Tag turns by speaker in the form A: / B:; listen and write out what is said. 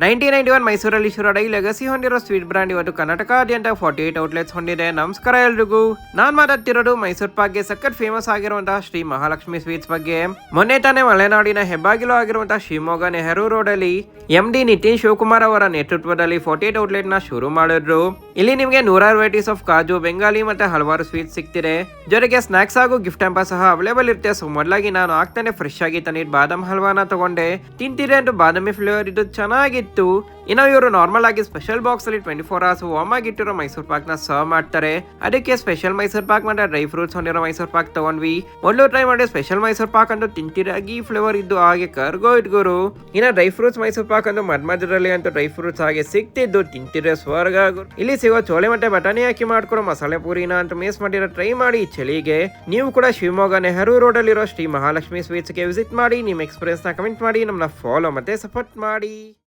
A: 1991 ಮೈಸೂರಲ್ಲಿ ಶುರುವಾಗಿ ಲೆಗಸಿ ಹೊಂದಿರೋ ಸ್ವೀಟ್ ಬ್ರ್ಯಾಂಡ್ ಇವತ್ತು ಕರ್ನಾಟಕಾದ್ಯಂತ 48 ಔಟ್ಲೆಟ್ಸ್ ಹೊಂದಿದೆ. ನಮಸ್ಕಾರ ಎಲ್ರಿಗೂ, ನಾನ್ ಮಾತಾಡ್ತಿರೋದು ಮೈಸೂರು ಪಾಕ್ಗೆ ಸಖತ್ ಫೇಮಸ್ ಆಗಿರುವಂತಹ ಶ್ರೀ ಮಹಾಲಕ್ಷ್ಮಿ ಸ್ವೀಟ್ಸ್ ಬಗ್ಗೆ. ಮೊನ್ನೆ ತಾನೇ ಮಲೆನಾಡಿನ ಹೆಬ್ಬಾಗಿಲು ಆಗಿರುವಂತಹ ಶಿವಮೊಗ್ಗ ನೆಹರು ರೋಡ್ ಅಲ್ಲಿ MD ನಿತಿನ್ ಶಿವಕುಮಾರ್ ಅವರ ನೇತೃತ್ವದಲ್ಲಿ 48 ಔಟ್ಲೆಟ್ ನ ಶುರು ಮಾಡಿದ್ರು. ಇಲ್ಲಿ ನಿಮಗೆ 100 ವೆರೈಟೀಸ್ ಆಫ್ ಕಾಜು, ಬೆಂಗಾಲಿ ಮತ್ತೆ ಹಲವಾರು ಸ್ವೀಟ್ಸ್ ಸಿಗ್ತಿದೆ. ಜೊತೆಗೆ ಸ್ನಾಕ್ಸ್ ಹಾಗೂ ಗಿಫ್ಟ್ ಹ್ಯಾಂಪರ್ ಸಹ ಅವೈಲೇಬಲ್ ಇರುತ್ತೆ. ಸೊ ಮೊದಲಾಗಿ ನಾನು ಆಗ್ತಾನೆ ಫ್ರೆಶ್ ಆಗಿ ತಂದಿದ್ದು ಬಾದಾಮ್ ಹಲ್ವಾನ ತಗೊಂಡೆ. ತಿಂತಿದೆ ಅಂತ ಬಾದಾಮಿ ಫ್ಲೇವರ್ ಇದು ಚೆನ್ನಾಗಿತ್ತು. ಇನ್ನು ಇವರು ನಾರ್ಮಲ್ ಆಗಿ ಸ್ಪೆಷಲ್ ಬಾಕ್ಸ್ ಅಲ್ಲಿ 24 hours ವಾರ್ಮ್ ಆಗಿಟ್ಟಿರೋ ಮೈಸೂರು ಪಾಕ್ ನ ಸರ್ವ್ ಮಾಡ್ತಾರೆ. ಅದಕ್ಕೆ ಸ್ಪೆಷಲ್ ಮೈಸೂರು ಪಾಕ್ ಮತ್ತೆ ಡ್ರೈ ಫ್ರೂಟ್ಸ್ ಹೊಂದಿರೋ ಮೈಸೂರು ಪಾಕ್ ತಗೊಂಡ್ವಿ. ಮೊದಲು ಟ್ರೈ ಮಾಡಿ ಸ್ಪೆಷಲ್ ಮೈಸೂರು ಪಾಕ್ ಅಂತ ತಿಂತಿರಾಗಿ ಫ್ಲೇವರ್ ಇದ್ದು ಹಾಗೆ ಕರ್ಗೋ ಇಟ್ಗುರು. ಇನ್ನು ಡ್ರೈ ಫ್ರೂಟ್ಸ್ ಮೈಸೂರು ಪಾಕ್ ಅಂತ ಮಧ್ಯದಲ್ಲಿ ಅಂತ ಡ್ರೈ ಫ್ರೂಟ್ಸ್ ಹಾಗೆ ಸಿಕ್ತಿದ್ದು ತಿಂತಿರೋ ಸ್ವರ್ಗ. ಇಲ್ಲಿ ಸಿಗೋ ಚೋಳೆ ಮತ್ತೆ ಬಟಾಣಿ ಹಾಕಿ ಮಾಡ್ಕೊರೋ ಮಸಾಲೆ ಪೂರಿನ ಅಂತ ಮೇಸ್ ಮಾಡಿರೋ ಟ್ರೈ ಮಾಡಿ ಚಳಿಗೆ. ನೀವು ಕೂಡ ಶಿವಮೊಗ್ಗ ನೆಹರು ರೋಡ್ ಅಲ್ಲಿರೋ ಶ್ರೀ ಮಹಾಲಕ್ಷ್ಮಿ ಸ್ವೀಟ್ಸ್ ಗೆ ವಿಸಿಟ್ ಮಾಡಿ. ನಿಮ್ಮ ಎಕ್ಸ್ಪೀರಿಯನ್ಸ್ ನ ಕಮೆಂಟ್ ಮಾಡಿ, ನಮ್ಮನ್ನ ಫಾಲೋ ಮತ್ತೆ ಸಪೋರ್ಟ್ ಮಾಡಿ.